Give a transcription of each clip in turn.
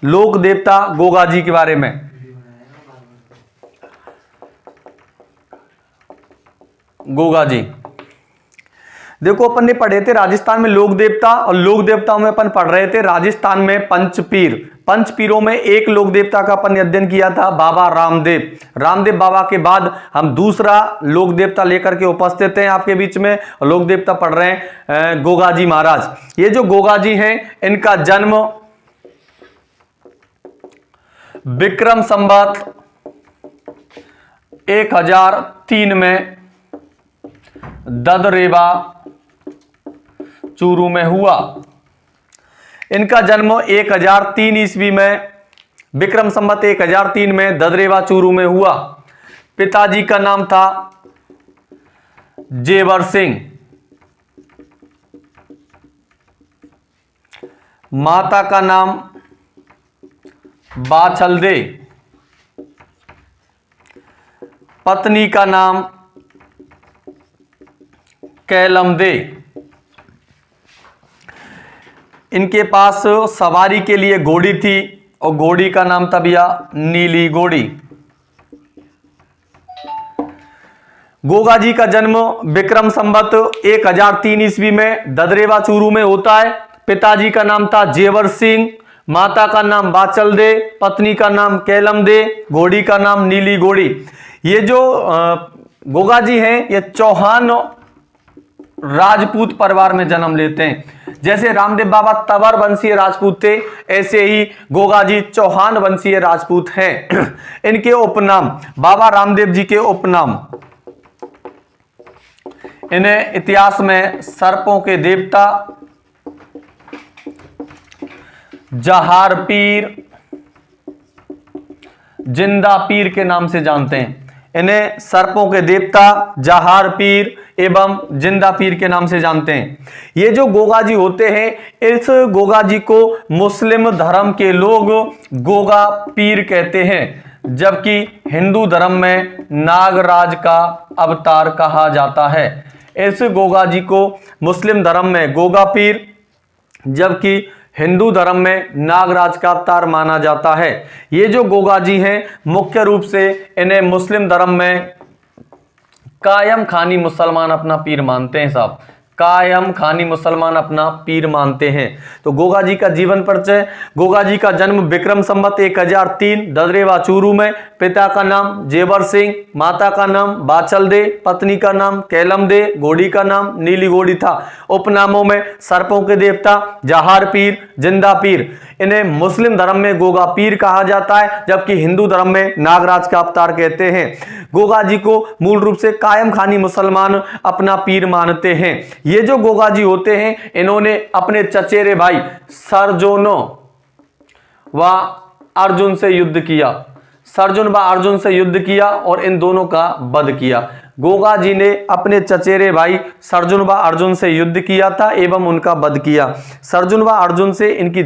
लोक देवता गोगा जी के बारे में। गोगा जी देखो, अपन ने पढ़े थे राजस्थान में लोक देवता, और लोक देवताओं में अपन पढ़ रहे थे राजस्थान में पंचपीर। पंचपीरों में एक लोक देवता का अपन ने अध्ययन किया था, बाबा रामदेव। रामदेव बाबा के बाद हम दूसरा लोक देवता लेकर के उपस्थित हैं आपके बीच में। लोक देवता पढ़ रहे हैं गोगा जी महाराज। ये जो गोगा जी हैं, इनका जन्म विक्रम संवत 1003 में ददरेवा चूरू में हुआ। इनका जन्म 1003 ईस्वी में, विक्रम संवत 1003 में ददरेवा चूरू में हुआ। पिताजी का नाम था जेवर सिंह, माता का नाम बाछल दे, पत्नी का नाम कैलम दे। इनके पास सवारी के लिए घोड़ी थी और घोड़ी का नाम था भैया नीली घोड़ी। गोगा जी का जन्म विक्रम संवत 1003 ईस्वी में ददरेवा चूरू में होता है। पिताजी का नाम था जेवर सिंह, माता का नाम बाचल दे, पत्नी का नाम कैलम दे, घोड़ी का नाम नीली घोड़ी। ये जो गोगा जी हैं, ये चौहान राजपूत परिवार में जन्म लेते हैं। जैसे रामदेव बाबा तंवर वंशीय राजपूत थे, ऐसे ही गोगा जी चौहान वंशीय राजपूत हैं। इनके उपनाम, बाबा रामदेव जी के उपनाम, इन्हें इतिहास में सर्पों के देवता, जहार पीर, जिंदा पीर के नाम से जानते हैं। इन्हें सर्पों के देवता, जहार पीर एवं जिंदा पीर के नाम से जानते हैं। ये जो गोगा जी होते हैं, इस गोगा जी को मुस्लिम धर्म के लोग गोगा पीर कहते हैं, जबकि हिंदू धर्म में नागराज का अवतार कहा जाता है। इस गोगा जी को मुस्लिम धर्म में गोगा पीर, जबकि हिंदू धर्म में नागराज का अवतार माना जाता है। ये जो गोगा जी हैं, मुख्य रूप से इन्हें मुस्लिम धर्म में कायम खानी मुसलमान अपना पीर मानते हैं साहब। कायम खानी मुसलमान अपना पीर मानते हैं। तो गोगा जी का जीवन परिचय। गोगा जी का जन्म विक्रम संवत 1003 ददरेवा चूरू में। पिता का नाम जेवर सिंह, माता का नाम बाचल दे, पत्नी का नाम कैलम दे, घोड़ी का नाम नीली घोड़ी था। उपनामों में सर्पों के देवता, जहार पीर, जिंदा पीर। इन्हें मुस्लिम धर्म में गोगा पीर कहा जाता है, जबकि हिंदू धर्म में नागराज का अवतार कहते हैं। गोगा जी को मूल रूप से कायम खानी मुसलमान अपना पीर मानते हैं। ये जो गोगा जी होते हैं, इन्होंने अपने चचेरे भाई सर्जुनो व अर्जुन से युद्ध किया। सर्जुन व अर्जुन से युद्ध किया और इन दोनों का वध किया। गोगा जी ने अपने चचेरे भाई सर्जुन व अर्जुन से युद्ध किया था एवं उनका वध किया। सर्जुन व अर्जुन से इनकी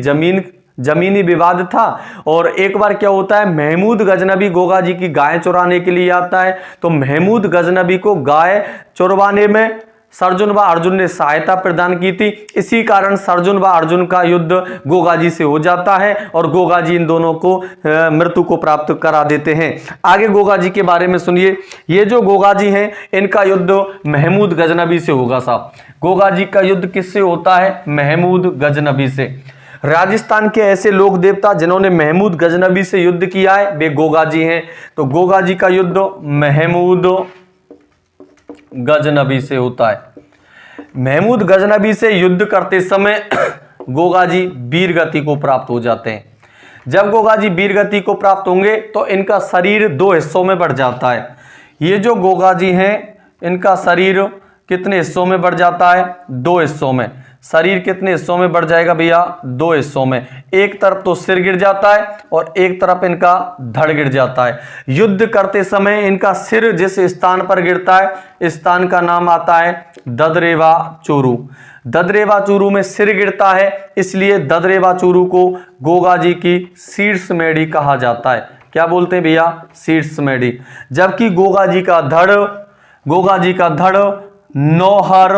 जमीनी विवाद था। और एक बार क्या होता है, महमूद गजनबी गोगा जी की गाय चुराने के लिए आता है। तो महमूद गजनबी को गाय चुरवाने में सर्जुन व अर्जुन ने सहायता प्रदान की थी। इसी कारण सर्जुन व अर्जुन का युद्ध गोगा जी से हो जाता है और गोगा जी इन दोनों को मृत्यु को प्राप्त करा देते हैं। आगे गोगा जी के बारे में सुनिए। ये जो गोगा जी हैं, इनका युद्ध महमूद गजनबी से होगा साहब। गोगा जी का युद्ध किससे होता है? महमूद गजनबी से। राजस्थान के ऐसे लोक देवता जिन्होंने महमूद गजनबी से युद्ध किया है, वे गोगा जी हैं। तो गोगा जी का युद्ध महमूद गजनबी से होता है। महमूद गजनबी से युद्ध करते समय गोगा जी वीर गति को प्राप्त हो जाते हैं। जब गोगा जी वीर गति को प्राप्त होंगे तो इनका शरीर दो हिस्सों में बढ़ जाता है। ये जो गोगा जी हैं, इनका शरीर कितने हिस्सों में बढ़ जाता है? दो हिस्सों में। शरीर कितने हिस्सों में बढ़ जाएगा भैया? दो हिस्सों में। एक तरफ तो सिर गिर जाता है और एक तरफ इनका धड़ गिर जाता है। युद्ध करते समय इनका सिर जिस स्थान पर गिरता है, इस स्थान का नाम आता है ददरेवा चूरू। ददरेवा चूरू में सिर गिरता है, इसलिए ददरेवा चूरू को गोगा जी की शीर्ष मेढ़ी कहा जाता है। क्या बोलते हैं भैया? शीर्ष मेढ़ी। जबकि गोगा जी का धड़ नौहर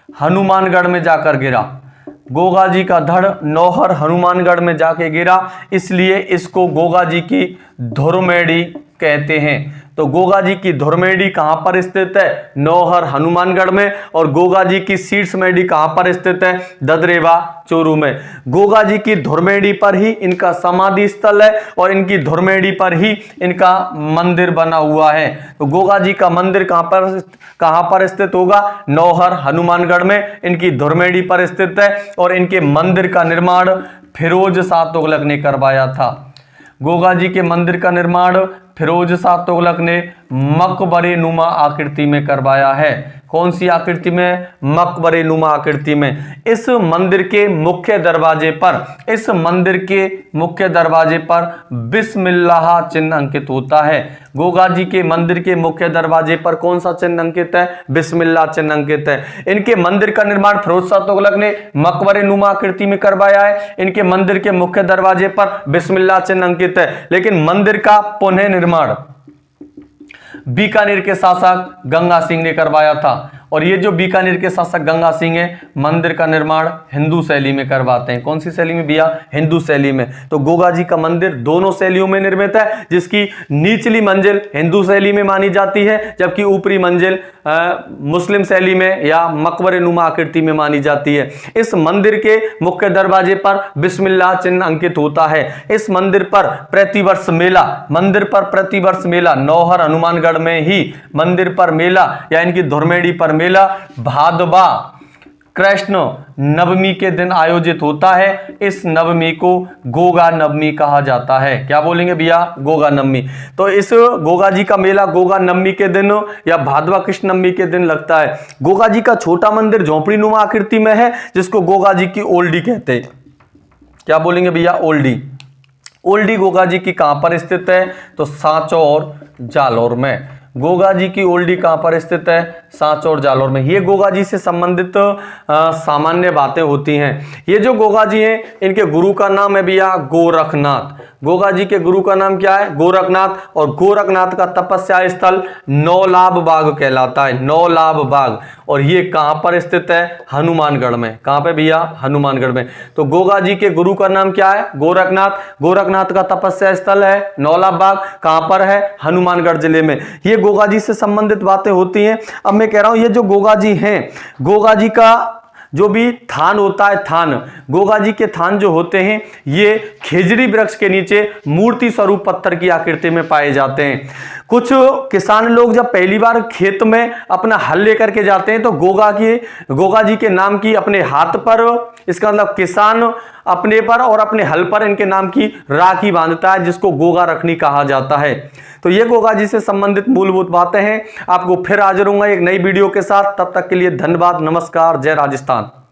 हनुमानगढ़ में जाकर गिरा। गोगा जी का धड़ नौहर हनुमानगढ़ में जाके गिरा, इसलिए इसको गोगा जी की धुरमेड़ी कहते हैं। तो गोगा जी की धुरमेड़ी कहां पर स्थित है? नौहर हनुमानगढ़ में। और गोगा जी की शीर्ष मेढ़ी कहां पर स्थित है? ददरेवा चोरू में। गोगा जी की धुरमेड़ी पर ही इनका समाधि स्थल है और इनकी धुरमेड़ी पर ही इनका मंदिर बना हुआ है। तो गोगा जी का मंदिर कहां पर स्थित होगा? नौहर हनुमानगढ़ में। इनकी धुरमेड़ी पर स्थित है और इनके मंदिर का निर्माण फिरोज शाह तुगलक ने करवाया था। गोगा जी के मंदिर का निर्माण फिरोज शाह तुगलक ने मकबरे नुमा आकृति में करवाया है। कौन सी आकृति में? मकबरे नुमा आकृति में। इस मंदिर के मुख्य दरवाजे पर बिस्मिल्लाह चिन्ह अंकित होता है। गोगा जी के मंदिर के मुख्य दरवाजे पर कौन सा चिन्ह अंकित है? बिस्मिल्लाह चिन्ह अंकित है। इनके मंदिर का निर्माण फिरोज शाह तुगलक ने मकबरे नुमा आकृति में करवाया है। इनके मंदिर के मुख्य दरवाजे पर बिस्मिल्लाह चिन्ह अंकित है। लेकिन मंदिर का पुनः निर्माण बीकानेर के शासक गंगा सिंह ने करवाया था। और ये जो बीकानेर के शासक गंगा सिंह है, मंदिर का निर्माण हिंदू शैली में करवाते हैं। कौन सी शैली में भैया? हिंदू शैली में। तो गोगा जी का मंदिर दोनों शैलियों में निर्मित है, जिसकी निचली मंजिल हिंदू शैली में मानी जाती है, जबकि ऊपरी मंजिल मुस्लिम शैली में या मकबरे नुमा आकृति में मानी जाती है। इस मंदिर के मुख्य दरवाजे पर बिस्मिल्लाह चिन्ह अंकित होता है। इस मंदिर पर प्रतिवर्ष मेला नौहर हनुमानगढ़ में ही मंदिर पर मेला या इनकी धुरमेड़ी पर मेला भादवा कृष्ण नवमी के दिन आयोजित होता है। इस नवमी को गोगा नवमी कहा जाता है। क्या बोलेंगे भैया? गोगा नवमी। तो इस गोगा जी का मेला गोगा नवमी के दिन या भादवा कृष्ण नवमी के दिन लगता है। गोगा जी का छोटा मंदिर झोपड़ी नुमा आकृति में है, जिसको गोगा जी की ओल्डी कहते हैं। क्या बोलेंगे भैया? ओल्डी। ओल्डी गोगा जी की कहां पर स्थित है? तो सांचौर जालौर में। गोगा जी की ओल्डी कहां पर स्थित है? सांचौर जालौर में। ये गोगा जी से संबंधित सामान्य बातें होती हैं। ये जो गोगा जी हैं, इनके गुरु का नाम है भैया गोरखनाथ। गोगा जी के गुरु का नाम क्या है? गोरखनाथ। और गोरखनाथ का तपस्या स्थल नौलाभ बाग कहलाता है। नौलाभ बाग। और ये कहां पर स्थित है? हनुमानगढ़ में। कहां पे भैया? हनुमानगढ़ में। तो गोगा जी के गुरु का नाम क्या है? गोरखनाथ। गोरखनाथ का तपस्या स्थल है नौलाभ बाग। कहां पर है? हनुमानगढ़ जिले में। ये गोगा जी से संबंधित बातें होती हैं। अब मैं कह रहा हूं, ये जो गोगा जी हैं, गोगा जी का जो भी थान होता है, थान, गोगा जी के थान जो होते हैं, ये खेजड़ी वृक्ष के नीचे मूर्ति स्वरूप पत्थर की आकृति में पाए जाते हैं। कुछ किसान लोग जब पहली बार खेत में अपना हल लेकर के जाते हैं, तो गोगा जी के नाम की अपने हाथ पर, इसका मतलब किसान अपने पर और अपने हल पर इनके नाम की राखी बांधता है, जिसको गोगा रखनी कहा जाता है। तो ये गोगा जी से संबंधित मूलभूत बातें हैं। आपको फिर हाजिर होऊंगा एक नई वीडियो के साथ। तब तक के लिए धन्यवाद। नमस्कार। जय राजस्थान।